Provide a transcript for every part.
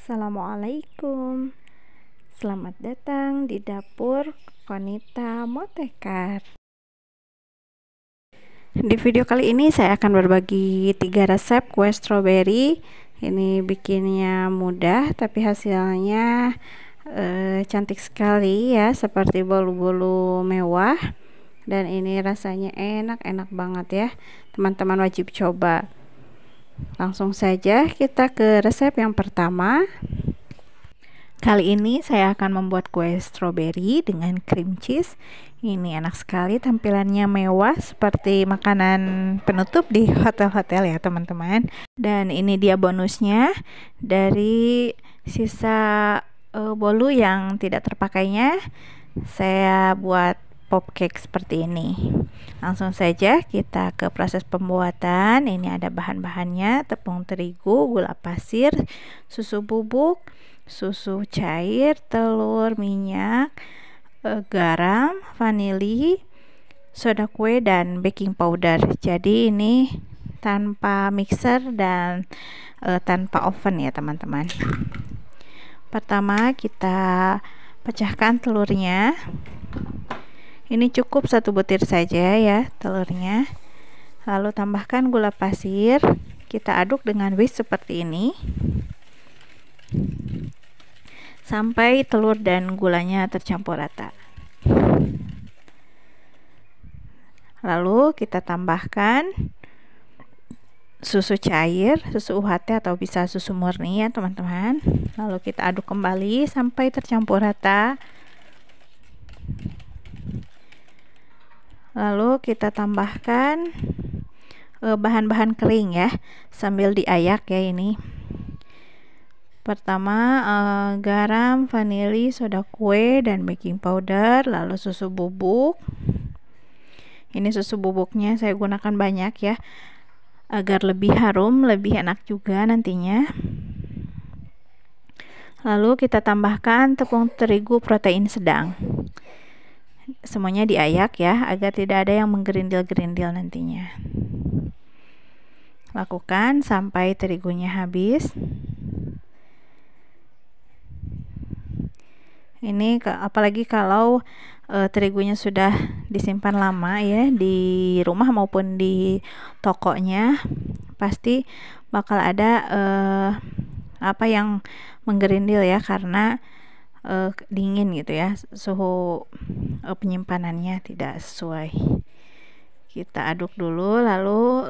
Assalamualaikum. Selamat datang di dapur Konita Motekar. Di video kali ini saya akan berbagi 3 resep kue stroberi. Ini bikinnya mudah tapi hasilnya cantik sekali ya, seperti bolu-bolu mewah. Dan ini rasanya enak banget ya. Teman-teman wajib coba. Langsung saja kita ke resep yang pertama. Kali ini saya akan membuat kue stroberi dengan cream cheese. Ini enak sekali, tampilannya mewah seperti makanan penutup di hotel-hotel ya teman-teman. Dan ini dia bonusnya dari sisa bolu yang tidak terpakainya. Saya buat pop cake seperti ini. Langsung saja kita ke proses pembuatan. Ini ada bahan-bahannya: tepung terigu, gula pasir, susu bubuk, susu cair, telur, minyak, garam, vanili, soda kue, dan baking powder. Jadi ini tanpa mixer dan tanpa oven ya teman-teman. Pertama kita pecahkan telurnya. Ini cukup 1 butir saja ya telurnya. Lalu tambahkan gula pasir. Kita aduk dengan whisk seperti ini sampai telur dan gulanya tercampur rata. Lalu kita tambahkan susu cair, susu UHT atau bisa susu murni ya teman-teman. Lalu kita aduk kembali sampai tercampur rata. Lalu kita tambahkan bahan-bahan kering ya, sambil diayak ya ini. Pertama garam, vanili, soda kue, dan baking powder. Lalu susu bubuk. Ini susu bubuknya saya gunakan banyak ya, agar lebih harum, lebih enak juga nantinya. Lalu kita tambahkan tepung terigu protein sedang. Semuanya diayak ya, agar tidak ada yang menggerindil-gerindil nantinya. Lakukan sampai terigunya habis. Ini apalagi kalau terigunya sudah disimpan lama ya di rumah maupun di tokonya, pasti bakal ada apa yang menggerindil ya, karena dingin gitu ya, suhu penyimpanannya tidak sesuai. Kita aduk dulu, lalu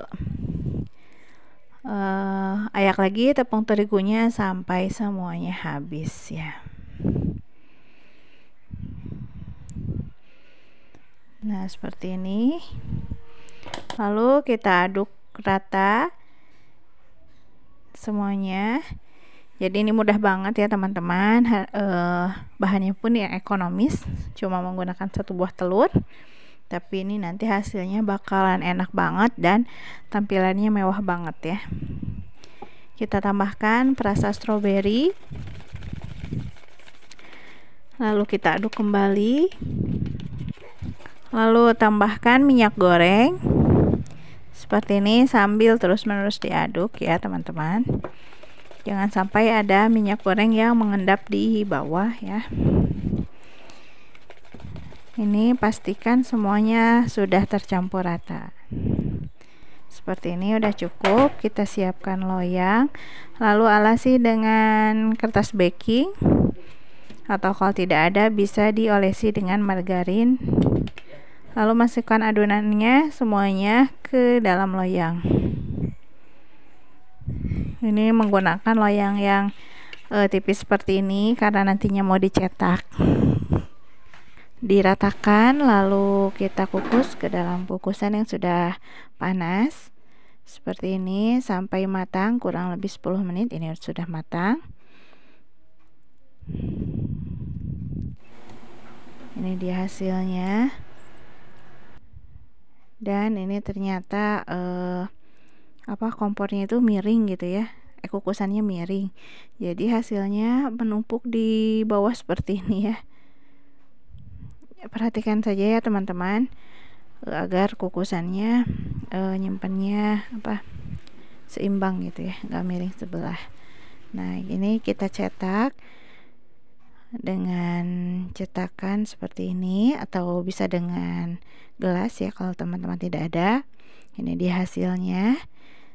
ayak lagi tepung terigunya sampai semuanya habis ya. Nah seperti ini. Lalu kita aduk rata semuanya. Jadi ini mudah banget ya teman-teman. Bahannya pun yang ekonomis, cuma menggunakan 1 buah telur. Tapi ini nanti hasilnya bakalan enak banget dan tampilannya mewah banget ya. Kita tambahkan perasa stroberi. Lalu kita aduk kembali. Lalu tambahkan minyak goreng. Seperti ini sambil terus-menerus diaduk ya teman-teman. Jangan sampai ada minyak goreng yang mengendap di bawah ya. Ini pastikan semuanya sudah tercampur rata. Seperti ini udah cukup. Kita siapkan loyang. Lalu alasi dengan kertas baking, atau kalau tidak ada bisa diolesi dengan margarin. Lalu masukkan adonannya semuanya ke dalam loyang. Ini menggunakan loyang yang tipis seperti ini karena nantinya mau dicetak. Diratakan, lalu kita kukus ke dalam kukusan yang sudah panas seperti ini sampai matang, kurang lebih 10 menit. Ini sudah matang. Ini dia hasilnya. Dan ini ternyata kompornya itu miring gitu ya, kukusannya miring, jadi hasilnya menumpuk di bawah seperti ini ya. Perhatikan saja ya teman-teman, agar kukusannya nyimpannya seimbang gitu ya, nggak miring sebelah. Nah, ini kita cetak dengan cetakan seperti ini, atau bisa dengan gelas ya kalau teman-teman tidak ada. Ini dia hasilnya.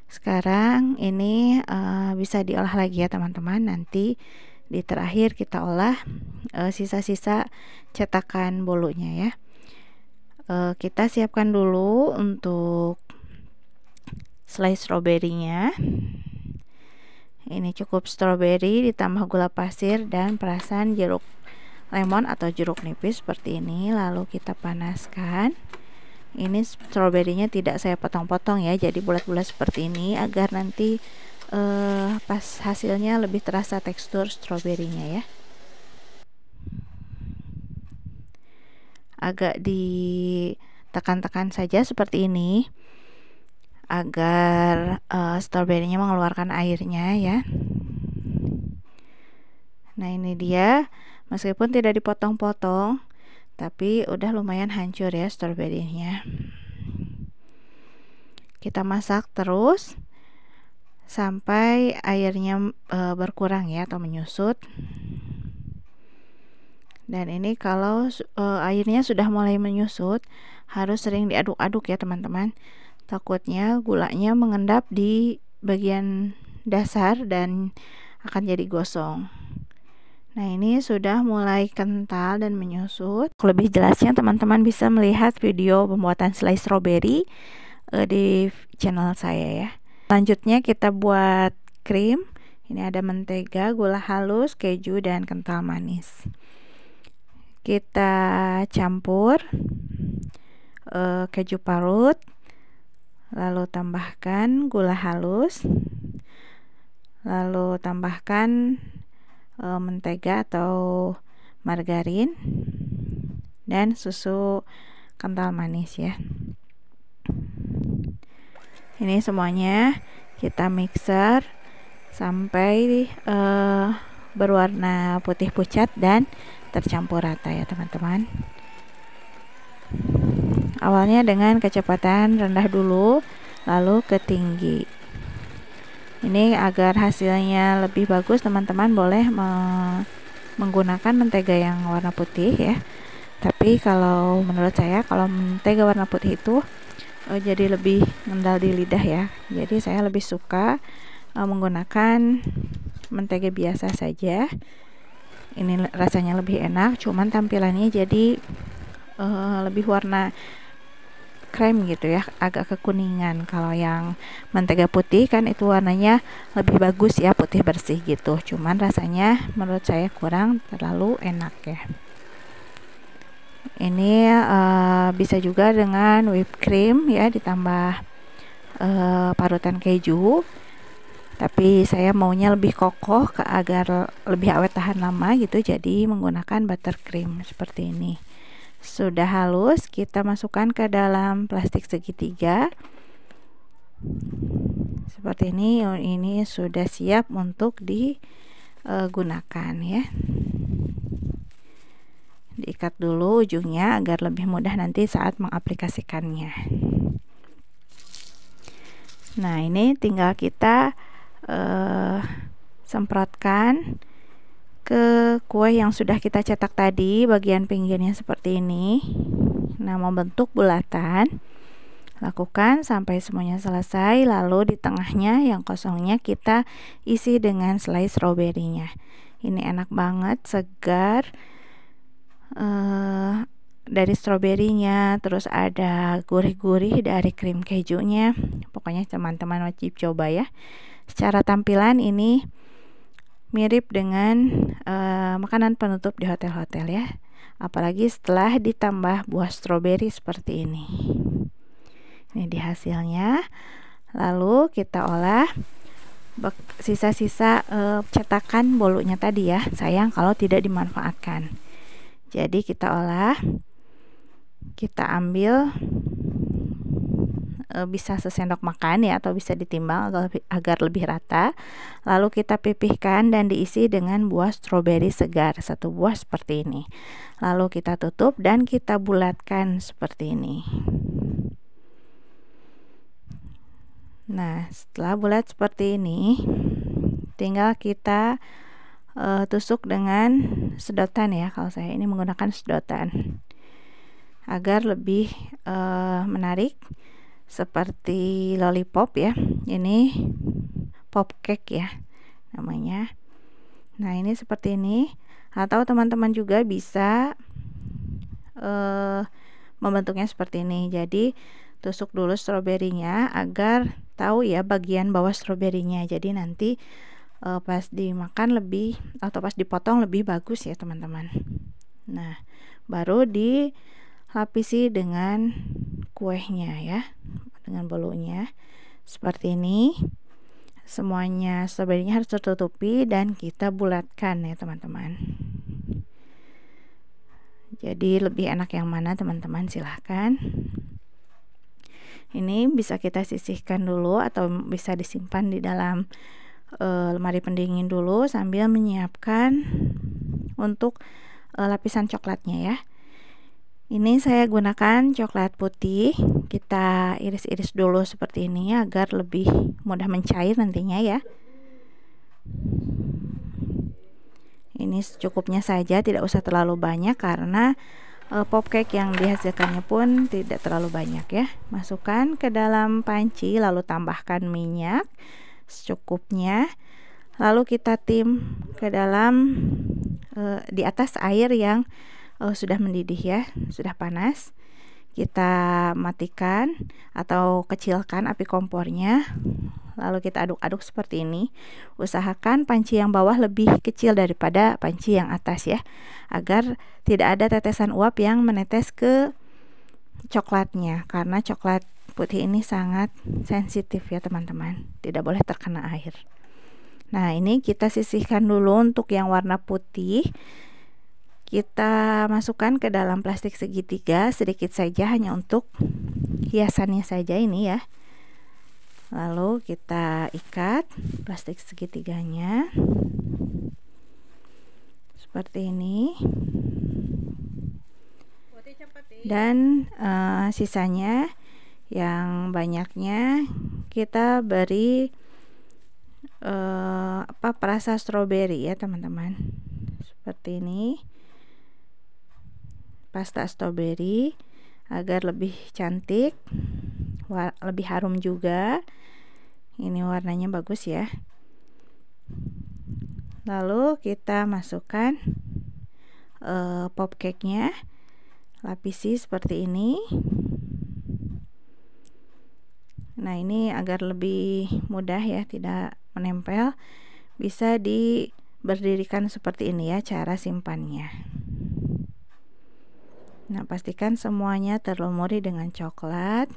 Sekarang ini bisa diolah lagi ya teman-teman. Nanti di terakhir kita olah sisa-sisa cetakan bolunya ya. Kita siapkan dulu untuk slice stroberinya. Ini cukup stroberi ditambah gula pasir dan perasan jeruk lemon atau jeruk nipis seperti ini. Lalu kita panaskan. Ini stroberinya tidak saya potong-potong ya, jadi bulat-bulat seperti ini agar nanti pas hasilnya lebih terasa tekstur stroberinya ya. Agak ditekan-tekan saja seperti ini agar stroberinya mengeluarkan airnya ya. Nah, ini dia, meskipun tidak dipotong-potong tapi udah lumayan hancur ya stroberinya. Kita masak terus sampai airnya berkurang ya, atau menyusut. Dan ini kalau airnya sudah mulai menyusut, harus sering diaduk-aduk ya teman-teman. Takutnya gulanya mengendap di bagian dasar dan akan jadi gosong. Nah, ini sudah mulai kental dan menyusut. Lebih jelasnya teman-teman bisa melihat video pembuatan slice strawberry di channel saya ya. Selanjutnya kita buat krim. Ini ada mentega, gula halus, keju, dan kental manis. Kita campur keju parut, lalu tambahkan gula halus, lalu tambahkan mentega atau margarin dan susu kental manis ya. Ini semuanya kita mixer sampai berwarna putih pucat dan tercampur rata ya teman-teman. Awalnya dengan kecepatan rendah dulu, lalu ke tinggi. Ini agar hasilnya lebih bagus, teman-teman boleh menggunakan mentega yang warna putih ya. Tapi kalau menurut saya, kalau mentega warna putih itu jadi lebih ngendal di lidah ya. Jadi saya lebih suka menggunakan mentega biasa saja. Ini rasanya lebih enak, cuman tampilannya jadi lebih warna krem gitu ya, agak kekuningan. Kalau yang mentega putih kan itu warnanya lebih bagus ya, putih bersih gitu. Cuman rasanya menurut saya kurang terlalu enak ya. Ini bisa juga dengan whipped cream ya, ditambah parutan keju. Tapi saya maunya lebih kokoh agar lebih awet tahan lama gitu, jadi menggunakan buttercream seperti ini. Sudah halus, kita masukkan ke dalam plastik segitiga seperti ini. Ini sudah siap untuk digunakan ya. Diikat dulu ujungnya agar lebih mudah nanti saat mengaplikasikannya. Nah, ini tinggal kita semprotkan ke kue yang sudah kita cetak tadi, bagian pinggirnya seperti ini. Nah, membentuk bulatan, lakukan sampai semuanya selesai. Lalu di tengahnya yang kosongnya kita isi dengan slice strawberry-nya. Ini enak banget, segar dari stroberinya, terus ada gurih-gurih dari krim kejunya. Pokoknya teman-teman wajib coba ya. Secara tampilan ini mirip dengan makanan penutup di hotel-hotel ya, apalagi setelah ditambah buah stroberi seperti ini. Ini di hasilnya. Lalu kita olah sisa-sisa cetakan bolunya tadi ya, sayang kalau tidak dimanfaatkan. Jadi kita olah, kita ambil bisa sesendok makan ya, atau bisa ditimbang agar lebih rata. Lalu kita pipihkan dan diisi dengan buah stroberi segar, satu buah seperti ini. Lalu kita tutup dan kita bulatkan seperti ini. Nah, setelah bulat seperti ini, tinggal kita tusuk dengan sedotan ya. Kalau saya ini menggunakan sedotan agar lebih menarik, seperti lollipop ya. Ini pop cake ya namanya. Nah, ini seperti ini, atau teman-teman juga bisa membentuknya seperti ini. Jadi tusuk dulu stroberinya agar tahu ya bagian bawah stroberinya. Jadi nanti pas dimakan lebih, atau pas dipotong lebih bagus ya teman-teman. Nah, baru dilapisi dengan kuehnya ya, dengan bolunya seperti ini. Semuanya stroberinya harus tertutupi dan kita bulatkan ya teman-teman. Jadi lebih enak yang mana teman-teman, silahkan. Ini bisa kita sisihkan dulu atau bisa disimpan di dalam lemari pendingin dulu sambil menyiapkan untuk lapisan coklatnya ya. Ini saya gunakan coklat putih. Kita iris-iris dulu seperti ini agar lebih mudah mencair nantinya ya. Ini secukupnya saja, tidak usah terlalu banyak karena pop cake yang dihasilkannya pun tidak terlalu banyak ya. Masukkan ke dalam panci, lalu tambahkan minyak secukupnya. Lalu kita tim ke dalam di atas air yang sudah mendidih ya, sudah panas. Kita matikan atau kecilkan api kompornya, lalu kita aduk-aduk seperti ini. Usahakan panci yang bawah lebih kecil daripada panci yang atas ya, agar tidak ada tetesan uap yang menetes ke coklatnya, karena coklat putih ini sangat sensitif ya teman-teman, tidak boleh terkena air. Nah, ini kita sisihkan dulu. Untuk yang warna putih kita masukkan ke dalam plastik segitiga sedikit saja, hanya untuk hiasannya saja ini ya. Lalu kita ikat plastik segitiganya seperti ini, dan sisanya yang banyaknya kita beri perasa stroberi ya teman-teman, seperti ini, pasta stroberi, agar lebih cantik, lebih harum juga. Ini warnanya bagus ya. Lalu kita masukkan pop cake-nya, lapisi seperti ini. Nah, ini agar lebih mudah ya, tidak menempel, bisa berdirikan seperti ini ya cara simpannya. Nah, pastikan semuanya terlumuri dengan coklat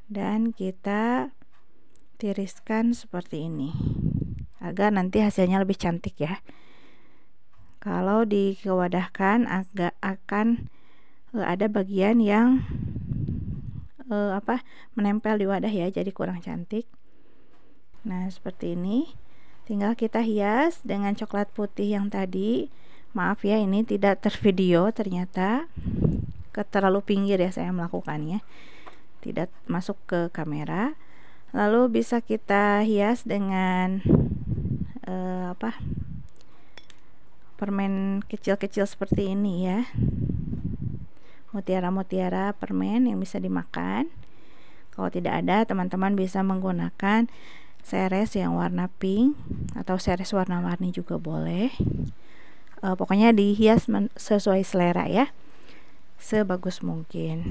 dan kita tiriskan seperti ini agar nanti hasilnya lebih cantik ya. Kalau dikewadahkan akan ada bagian yang menempel di wadah ya, jadi kurang cantik. Nah, seperti ini. Tinggal kita hias dengan coklat putih yang tadi. Maaf ya, ini tidak tervideo, ternyata terlalu pinggir ya saya melakukannya, tidak masuk ke kamera. Lalu bisa kita hias dengan permen kecil-kecil seperti ini ya, mutiara-mutiara permen yang bisa dimakan. Kalau tidak ada, teman-teman bisa menggunakan seres yang warna pink atau seres warna-warni juga boleh. Pokoknya dihias sesuai selera ya, sebagus mungkin.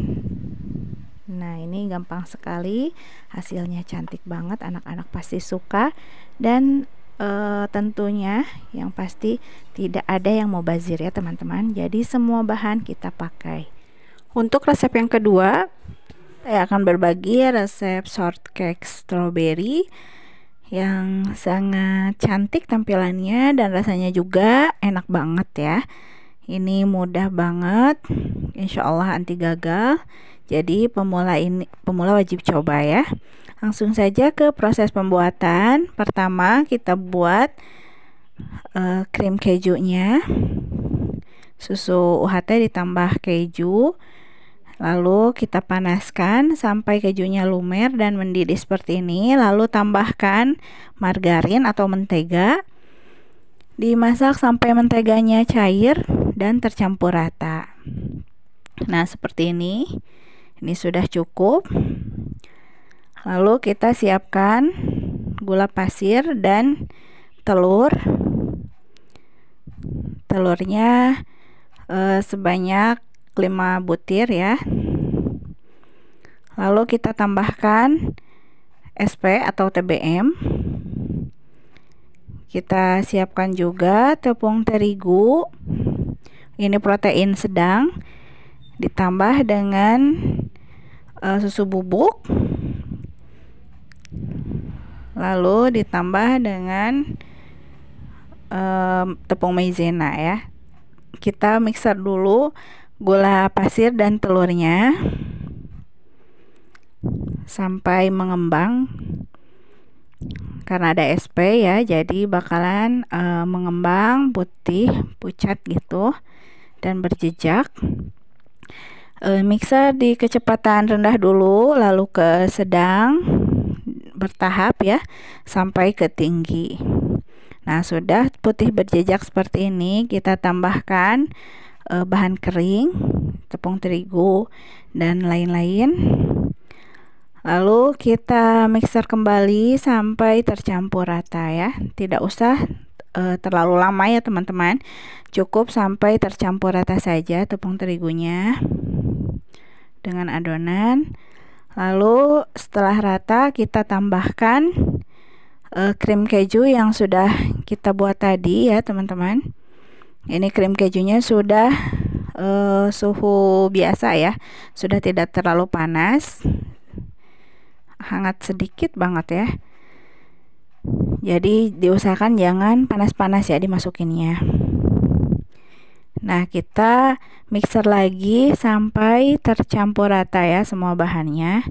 Nah, ini gampang sekali, hasilnya cantik banget, anak-anak pasti suka, dan tentunya yang pasti tidak ada yang mubazir ya teman-teman. Jadi semua bahan kita pakai. Untuk resep yang kedua, saya akan berbagi resep shortcake strawberry yang sangat cantik tampilannya dan rasanya juga enak banget ya. Ini mudah banget, insya Allah anti gagal. Jadi pemula wajib coba ya. Langsung saja ke proses pembuatan. Pertama kita buat krim kejunya, susu UHT ditambah keju. Lalu kita panaskan sampai kejunya lumer dan mendidih seperti ini. Lalu tambahkan margarin atau mentega. Dimasak sampai menteganya cair dan tercampur rata. Nah, seperti ini. Ini sudah cukup. Lalu kita siapkan gula pasir dan telur. Telurnya sebanyak 5 butir ya. Lalu kita tambahkan SP atau TBM. Kita siapkan juga tepung terigu. Ini protein sedang, ditambah dengan susu bubuk. Lalu ditambah dengan tepung maizena ya. Kita mixer dulu gula pasir dan telurnya sampai mengembang. Karena ada SP ya, jadi bakalan mengembang putih pucat gitu dan berjejak. Mixer di kecepatan rendah dulu, lalu ke sedang, bertahap ya, sampai ke tinggi. Nah, sudah putih berjejak seperti ini, kita tambahkan bahan kering, tepung terigu dan lain-lain. Lalu kita mixer kembali sampai tercampur rata ya. Tidak usah terlalu lama ya teman-teman. Cukup sampai tercampur rata saja tepung terigunya dengan adonan. Lalu setelah rata kita tambahkan krim keju yang sudah kita buat tadi ya teman-teman. Ini krim kejunya sudah suhu biasa ya, sudah tidak terlalu panas, hangat sedikit banget ya. Jadi diusahakan jangan panas-panas ya dimasukinnya. Nah, kita mixer lagi sampai tercampur rata ya semua bahannya.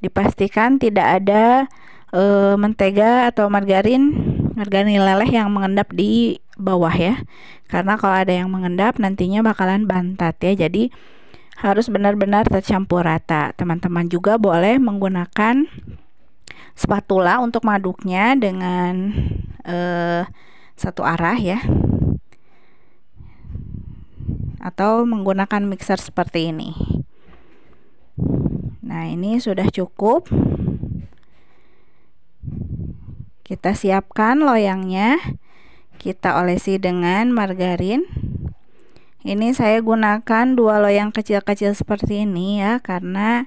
Dipastikan tidak ada mentega atau margarin leleh yang mengendap di bawah ya. Karena kalau ada yang mengendap nantinya bakalan bantat ya. Jadi harus benar-benar tercampur rata. Teman-teman juga boleh menggunakan spatula untuk mengaduknya dengan satu arah ya. Atau menggunakan mixer seperti ini. Nah, ini sudah cukup. Kita siapkan loyangnya. Kita olesi dengan margarin. Ini saya gunakan 2 loyang kecil-kecil seperti ini ya, karena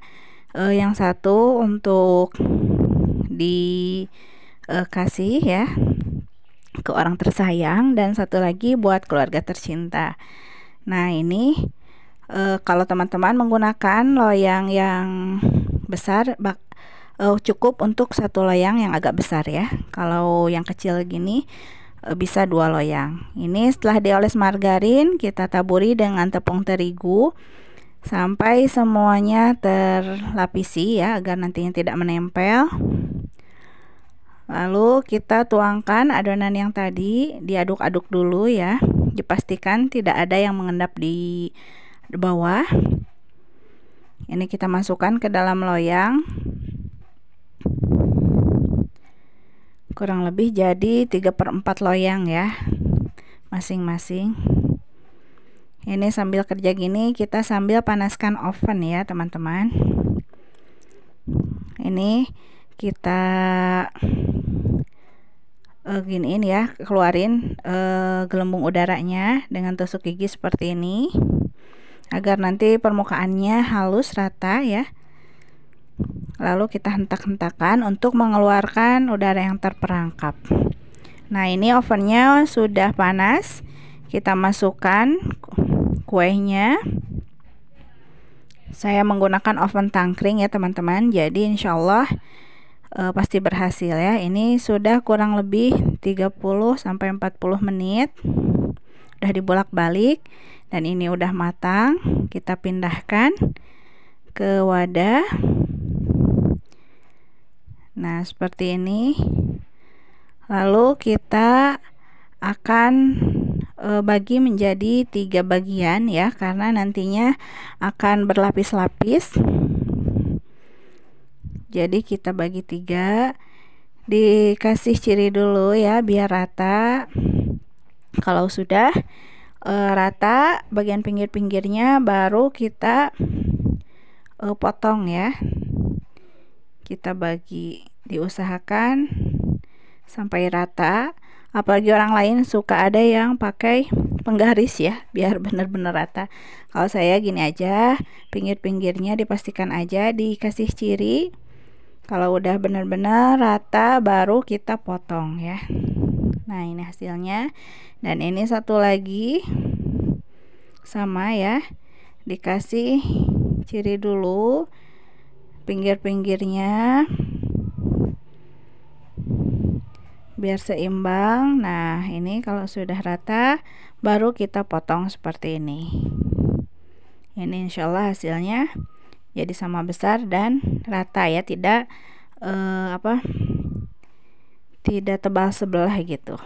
yang satu untuk dikasih ya ke orang tersayang dan satu lagi buat keluarga tercinta. Nah, ini kalau teman-teman menggunakan loyang yang besar cukup untuk 1 loyang yang agak besar ya. Kalau yang kecil gini bisa 2 loyang. Ini setelah dioles margarin, kita taburi dengan tepung terigu sampai semuanya terlapisi ya, agar nantinya tidak menempel. Lalu kita tuangkan adonan yang tadi, diaduk-aduk dulu ya. Dipastikan tidak ada yang mengendap di bawah. Ini kita masukkan ke dalam loyang. Kurang lebih jadi 3/4 loyang ya masing-masing. Ini sambil kerja gini kita sambil panaskan oven ya teman-teman. Ini kita giniin ya, keluarin gelembung udaranya dengan tusuk gigi seperti ini agar nanti permukaannya halus rata ya. Lalu kita hentak-hentakan untuk mengeluarkan udara yang terperangkap. Nah, ini ovennya sudah panas. Kita masukkan kuenya. Saya menggunakan oven tangkring ya teman-teman. Jadi insya Allah pasti berhasil ya. Ini sudah kurang lebih 30-40 menit. Udah dibolak-balik dan ini udah matang. Kita pindahkan ke wadah. Nah, seperti ini. Lalu kita akan bagi menjadi 3 bagian ya, karena nantinya akan berlapis-lapis. Jadi kita bagi 3, dikasih ciri dulu ya biar rata. Kalau sudah rata bagian pinggir-pinggirnya, baru kita potong ya. Kita bagi, diusahakan sampai rata. Apalagi orang lain suka ada yang pakai penggaris ya, biar benar-benar rata. Kalau saya gini aja, pinggir-pinggirnya dipastikan aja dikasih ciri. Kalau udah benar-benar rata baru kita potong ya. Nah, ini hasilnya. Dan ini satu lagi sama ya, dikasih ciri dulu pinggir-pinggirnya biar seimbang. Nah, ini kalau sudah rata baru kita potong seperti ini. Ini insyaallah hasilnya jadi sama besar dan rata ya, tidak tidak tebal sebelah gitu.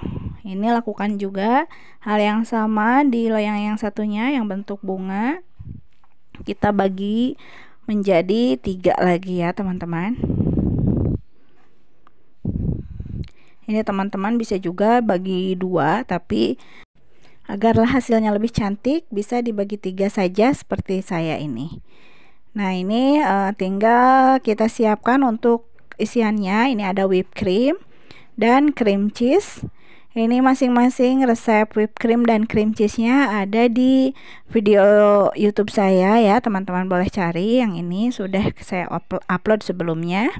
Ini lakukan juga hal yang sama di loyang yang satunya yang bentuk bunga. Kita bagi menjadi 3 lagi ya teman-teman. Ini teman-teman bisa juga bagi 2, tapi agarlah hasilnya lebih cantik bisa dibagi 3 saja seperti saya ini. Nah, ini tinggal kita siapkan untuk isiannya. Ini ada whipped cream dan cream cheese. Ini masing-masing resep whipped cream dan cream cheese-nya ada di video YouTube saya ya, teman-teman boleh cari. Yang ini sudah saya upload sebelumnya.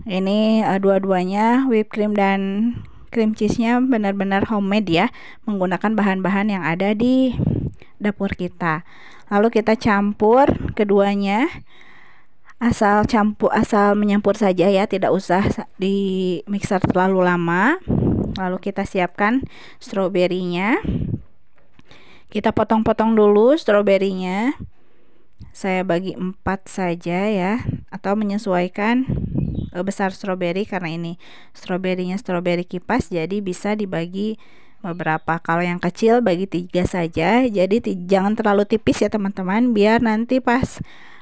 Ini dua-duanya whipped cream dan cream cheese-nya benar-benar homemade ya, menggunakan bahan-bahan yang ada di dapur kita. Lalu kita campur keduanya, asal menyampur saja ya, tidak usah di mixer terlalu lama. Lalu kita siapkan stroberinya. Kita potong-potong dulu stroberinya. Saya bagi 4 saja ya, atau menyesuaikan besar stroberi, karena ini stroberinya stroberi kipas jadi bisa dibagi beberapa. Kalau yang kecil bagi 3 saja, jadi jangan terlalu tipis ya teman-teman, biar nanti pas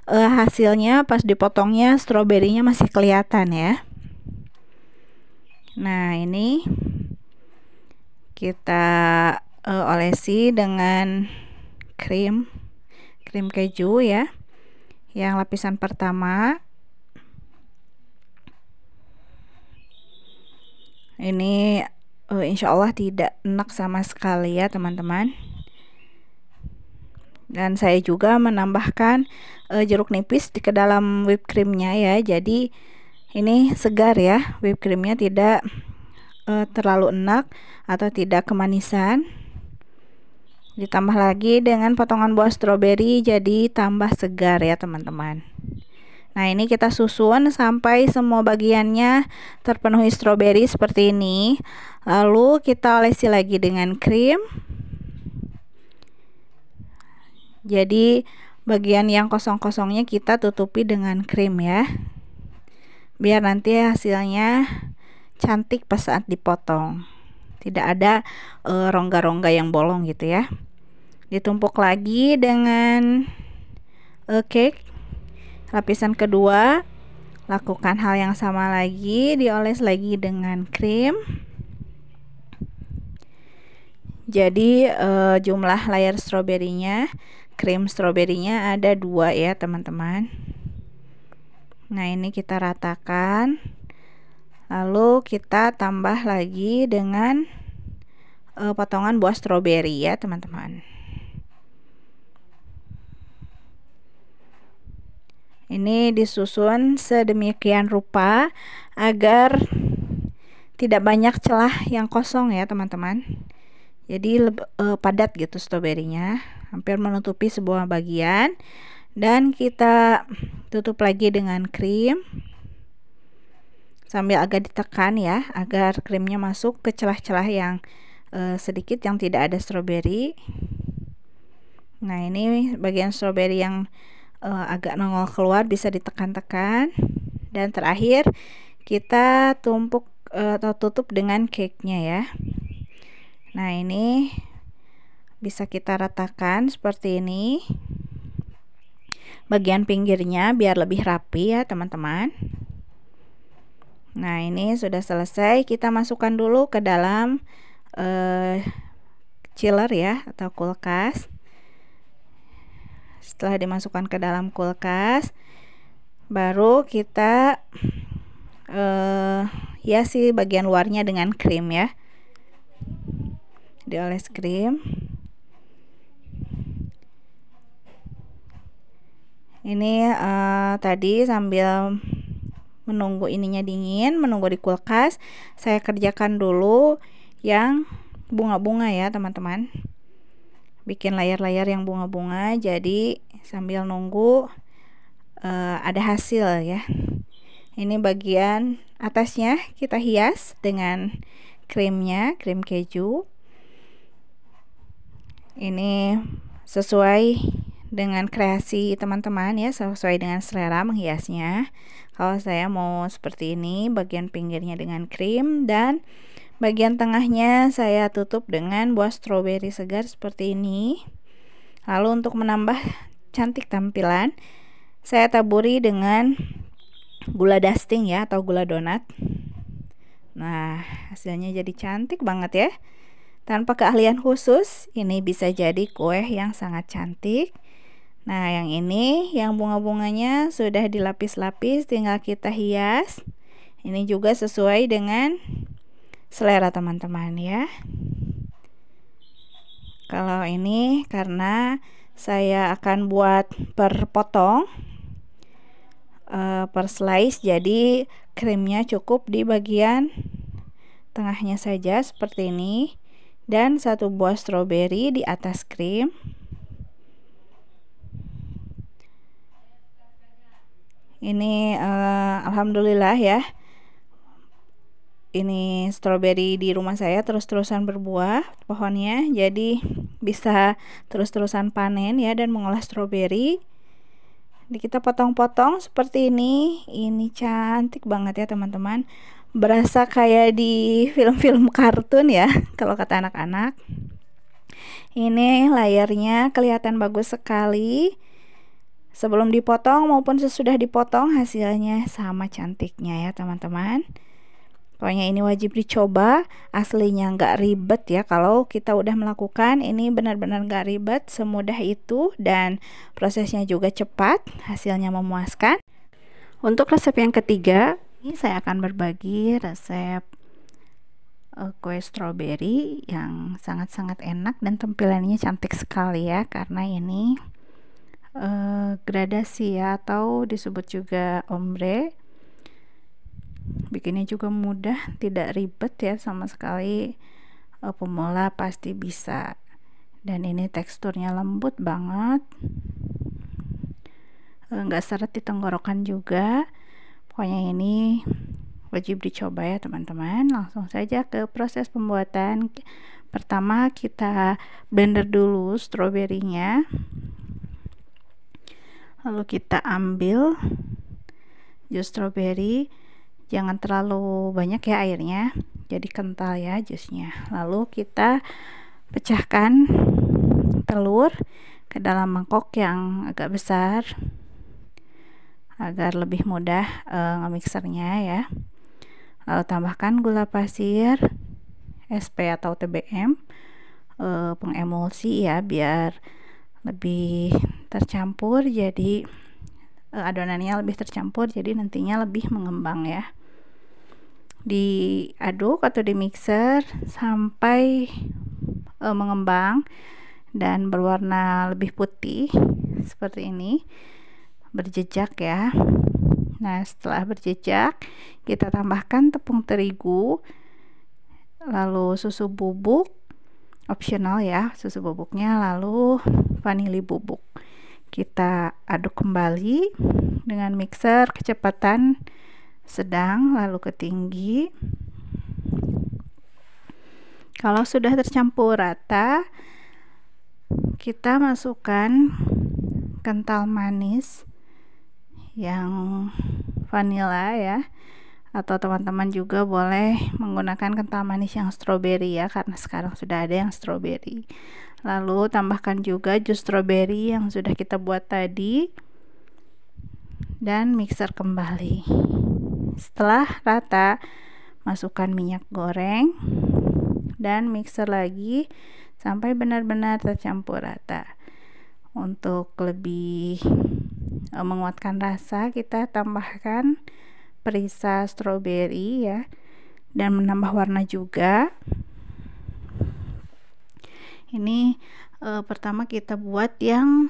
hasilnya pas dipotongnya stroberinya masih kelihatan ya. Nah, ini kita olesi dengan krim keju ya, yang lapisan pertama. Ini insya Allah tidak enak sama sekali ya teman-teman. Dan saya juga menambahkan jeruk nipis ke dalam whipped creamnya ya, jadi ini segar ya, whipped creamnya tidak terlalu enak atau tidak kemanisan. Ditambah lagi dengan potongan buah stroberi, jadi tambah segar ya teman-teman. Nah, ini kita susun sampai semua bagiannya terpenuhi stroberi seperti ini. Lalu kita olesi lagi dengan krim. Jadi bagian yang kosong-kosongnya kita tutupi dengan krim ya, biar nanti hasilnya cantik pas saat dipotong, tidak ada rongga-rongga yang bolong gitu ya. Ditumpuk lagi dengan cake lapisan kedua. Lakukan hal yang sama lagi, dioles lagi dengan krim. Jadi jumlah layer stroberinya, krim stroberinya ada 2 ya teman-teman. Nah, ini kita ratakan, lalu kita tambah lagi dengan potongan buah stroberi ya teman-teman. Ini disusun sedemikian rupa agar tidak banyak celah yang kosong ya teman-teman. Jadi padat gitu stroberinya, hampir menutupi sebuah bagian. Dan kita tutup lagi dengan krim sambil agak ditekan ya, agar krimnya masuk ke celah-celah yang sedikit yang tidak ada stroberi. Nah, ini bagian stroberi yang agak nongol keluar bisa ditekan-tekan. Dan terakhir kita tumpuk atau tutup dengan cake-nya ya. Nah, ini bisa kita ratakan seperti ini. Bagian pinggirnya biar lebih rapi ya teman-teman. Nah, ini sudah selesai. Kita masukkan dulu ke dalam chiller ya, atau kulkas. Setelah dimasukkan ke dalam kulkas, baru kita hiasi bagian luarnya dengan krim ya, dioles krim. Ini tadi sambil menunggu ininya dingin, menunggu di kulkas, saya kerjakan dulu yang bunga-bunga ya teman-teman. Bikin layar-layar yang bunga-bunga, jadi sambil nunggu ada hasil ya. Ini bagian atasnya kita hias dengan krimnya, krim keju. Ini sesuai dengan kreasi teman-teman ya, sesuai dengan selera menghiasnya. Kalau saya mau seperti ini, bagian pinggirnya dengan krim dan bagian tengahnya saya tutup dengan buah stroberi segar seperti ini. Lalu untuk menambah cantik tampilan, saya taburi dengan gula dusting ya, atau gula donat. Nah, hasilnya jadi cantik banget ya. Tanpa keahlian khusus, ini bisa jadi kue yang sangat cantik. Nah, yang ini, yang bunga-bunganya sudah dilapis-lapis, tinggal kita hias. Ini juga sesuai dengan selera teman-teman ya. Kalau ini karena saya akan buat per potong, per slice, jadi krimnya cukup di bagian tengahnya saja seperti ini, dan satu buah stroberi di atas krim. Ini alhamdulillah ya, ini stroberi di rumah saya terus-terusan berbuah pohonnya, jadi bisa terus-terusan panen ya dan mengolah stroberi. Jadi kita potong-potong seperti ini. Ini cantik banget ya teman-teman, berasa kayak di film-film kartun ya kalau kata anak-anak. Ini layarnya kelihatan bagus sekali. Sebelum dipotong maupun sesudah dipotong, hasilnya sama cantiknya ya teman-teman. Pokoknya ini wajib dicoba, aslinya nggak ribet ya. Kalau kita udah melakukan ini, benar-benar nggak ribet, semudah itu, dan prosesnya juga cepat, hasilnya memuaskan. Untuk resep yang ketiga, ini saya akan berbagi resep kue stroberi yang sangat-sangat enak dan tampilannya cantik sekali ya, karena ini gradasi ya, atau disebut juga ombre. Bikinnya juga mudah, tidak ribet ya sama sekali. Pemula pasti bisa. Dan ini teksturnya lembut banget, nggak seret di tenggorokan juga. Pokoknya ini wajib dicoba ya teman-teman. Langsung saja ke proses pembuatan. Pertama kita blender dulu stroberinya, lalu kita ambil jus stroberi. Jangan terlalu banyak ya airnya, jadi kental ya jusnya. Lalu kita pecahkan telur ke dalam mangkok yang agak besar agar lebih mudah nge-mixernya ya. Lalu tambahkan gula pasir, SP atau TBM, pengemulsi ya, biar lebih tercampur, jadi adonannya lebih tercampur, jadi nantinya lebih mengembang ya. Diaduk atau di mixer sampai mengembang dan berwarna lebih putih seperti ini, berjejak ya. Nah, setelah berjejak, kita tambahkan tepung terigu, lalu susu bubuk opsional ya, susu bubuknya, lalu vanili bubuk. Kita aduk kembali dengan mixer kecepatan sedang lalu ke tinggi. Kalau sudah tercampur rata, kita masukkan kental manis yang vanila ya, atau teman-teman juga boleh menggunakan kental manis yang stroberi ya, karena sekarang sudah ada yang stroberi. Lalu tambahkan juga jus stroberi yang sudah kita buat tadi dan mixer kembali. Setelah rata, masukkan minyak goreng dan mixer lagi sampai benar-benar tercampur rata. Untuk lebih menguatkan rasa, kita tambahkan perisa stroberi ya, dan menambah warna juga. Ini pertama kita buat yang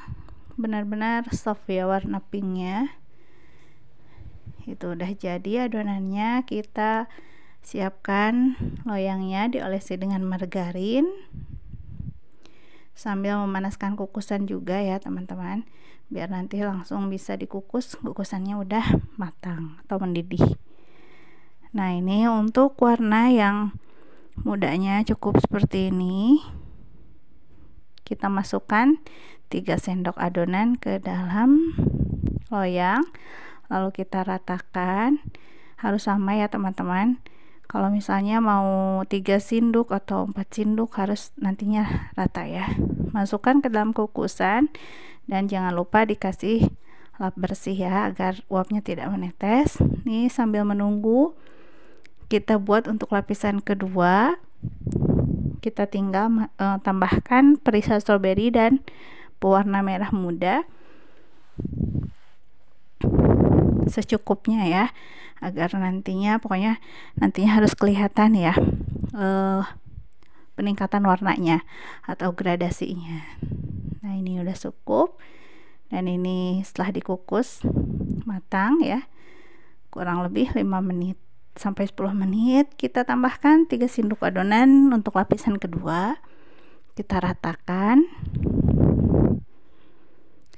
benar-benar soft ya, warna pinknya. Itu udah jadi adonannya. Kita siapkan loyangnya, diolesi dengan margarin sambil memanaskan kukusan juga ya teman-teman, biar nanti langsung bisa dikukus, kukusannya udah matang atau mendidih. Nah, ini untuk warna yang mudanya cukup seperti ini. Kita masukkan 3 sendok adonan ke dalam loyang, lalu kita ratakan. Harus sama ya teman-teman. Kalau misalnya mau 3 sendok atau 4 sendok harus nantinya rata ya. Masukkan ke dalam kukusan dan jangan lupa dikasih lap bersih ya, agar uapnya tidak menetes. Nih, sambil menunggu kita buat untuk lapisan kedua, kita tinggal tambahkan perisa stroberi dan pewarna merah muda secukupnya ya, agar nantinya harus kelihatan ya peningkatan warnanya atau gradasinya. Nah, ini udah cukup, dan ini setelah dikukus matang ya, kurang lebih 5 menit sampai 10 menit. Kita tambahkan 3 sendok adonan untuk lapisan kedua, kita ratakan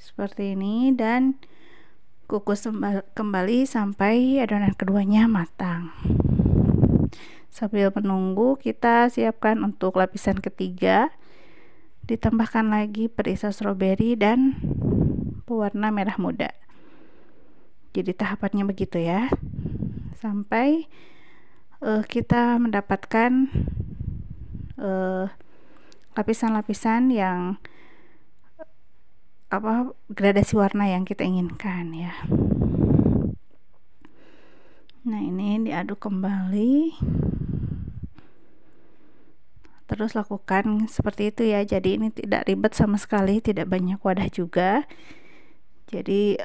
seperti ini dan kukus kembali sampai adonan keduanya matang. Sambil menunggu, kita siapkan untuk lapisan ketiga, ditambahkan lagi perisa stroberi dan pewarna merah muda. Jadi tahapannya begitu ya, sampai kita mendapatkan lapisan-lapisan yang gradasi warna yang kita inginkan ya. Nah, ini diaduk kembali, terus lakukan seperti itu ya. Jadi ini tidak ribet sama sekali, tidak banyak wadah juga. Jadi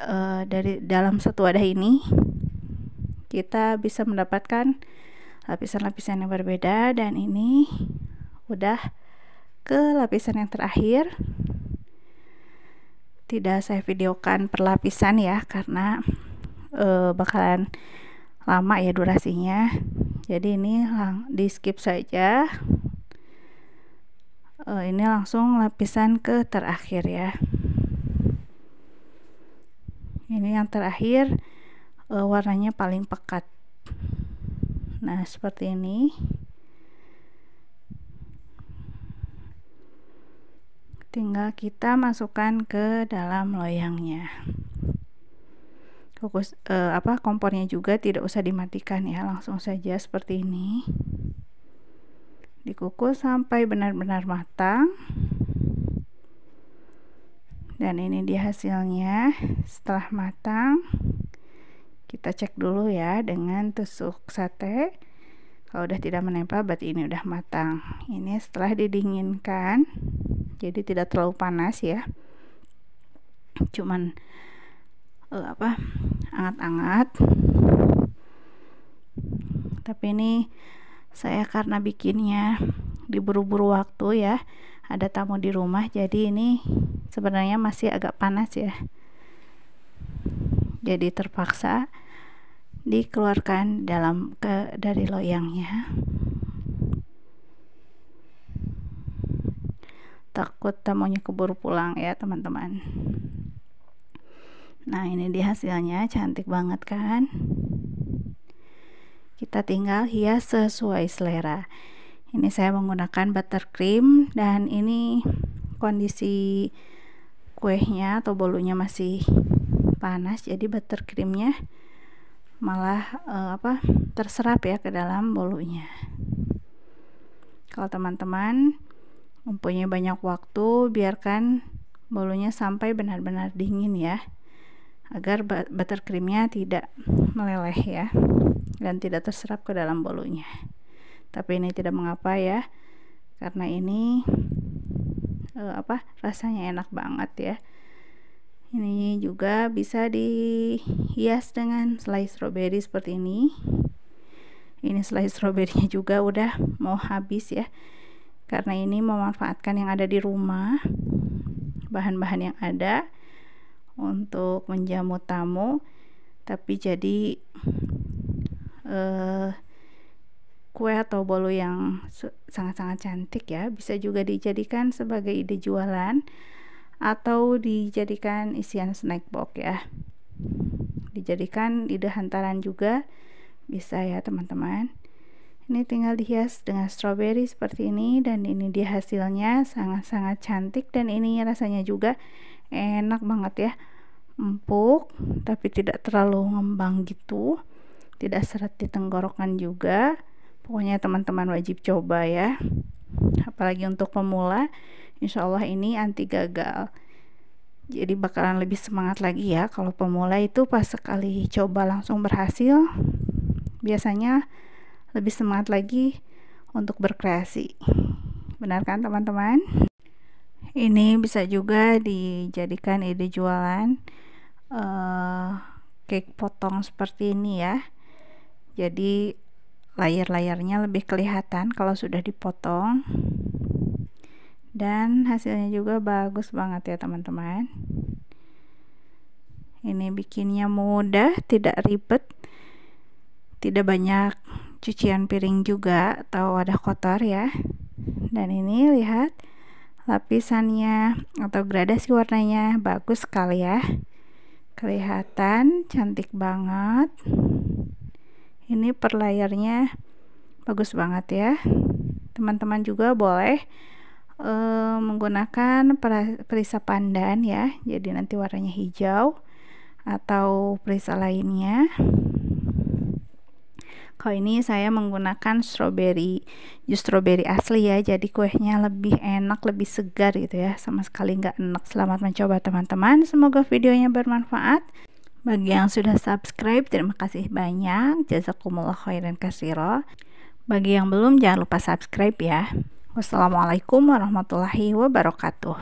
dari dalam satu wadah ini kita bisa mendapatkan lapisan-lapisan yang berbeda, dan ini udah ke lapisan yang terakhir. Tidak saya videokan per lapisan ya, karena bakalan lama ya durasinya. Jadi ini di skip saja. Ini langsung lapisan ke terakhir ya. Ini yang terakhir warnanya paling pekat. Nah, seperti ini. Tinggal kita masukkan ke dalam loyangnya. Kompornya juga tidak usah dimatikan ya, langsung saja seperti ini. Dikukus sampai benar-benar matang. Dan ini dia hasilnya. Setelah matang, kita cek dulu ya dengan tusuk sate. Kalau udah tidak menempel, berarti ini udah matang. Ini setelah didinginkan, jadi tidak terlalu panas ya, cuman hangat-hangat. Tapi ini saya karena bikinnya diburu-buru waktu ya, ada tamu di rumah, jadi ini sebenarnya masih agak panas ya, jadi terpaksa dikeluarkan dari loyangnya. Takut tamunya keburu pulang ya teman-teman. Nah, ini dia hasilnya, cantik banget kan. Kita tinggal hias sesuai selera. Ini saya menggunakan buttercream, dan ini kondisi kuenya atau bolunya masih panas, jadi buttercreamnya malah terserap ya ke dalam bolunya. Kalau teman-teman mempunyai banyak waktu, biarkan bolunya sampai benar-benar dingin ya, agar buttercreamnya tidak meleleh ya dan tidak terserap ke dalam bolunya. Tapi ini tidak mengapa ya, karena ini rasanya enak banget ya. Ini juga bisa dihias dengan selai stroberi seperti ini. Ini selai stroberinya juga udah mau habis ya, karena ini memanfaatkan yang ada di rumah, bahan-bahan yang ada untuk menjamu tamu, tapi jadi kue atau bolu yang sangat-sangat cantik ya. Bisa juga dijadikan sebagai ide jualan atau dijadikan isian snack box ya, dijadikan ide hantaran juga bisa ya teman-teman. Ini tinggal dihias dengan stroberi seperti ini, dan ini dia hasilnya, sangat-sangat cantik. Dan ini rasanya juga enak banget ya, empuk tapi tidak terlalu ngembang gitu, tidak seret di tenggorokan juga. Pokoknya teman-teman wajib coba ya, apalagi untuk pemula. Insya Allah ini anti gagal, jadi bakalan lebih semangat lagi ya. Kalau pemula itu pas sekali coba langsung berhasil, biasanya lebih semangat lagi untuk berkreasi. Benar kan teman-teman? Ini bisa juga dijadikan ide jualan cake potong seperti ini ya. Jadi layar-layarnya lebih kelihatan kalau sudah dipotong, dan hasilnya juga bagus banget ya teman-teman. Ini bikinnya mudah, tidak ribet, tidak banyak cucian piring juga atau wadah kotor ya. Dan ini lihat lapisannya atau gradasi warnanya bagus sekali ya, kelihatan cantik banget. Ini per layarnya bagus banget ya. Teman-teman juga boleh menggunakan perisa pandan ya, jadi nanti warnanya hijau, atau perisa lainnya. Kalau ini saya menggunakan jus stroberi asli ya, jadi kuenya lebih enak, lebih segar gitu ya, sama sekali nggak enak. Selamat mencoba teman-teman, semoga videonya bermanfaat. Bagi yang sudah subscribe, terima kasih banyak, jazakumullah khairan katsira. Bagi yang belum, jangan lupa subscribe ya. Wassalamualaikum warahmatullahi wabarakatuh.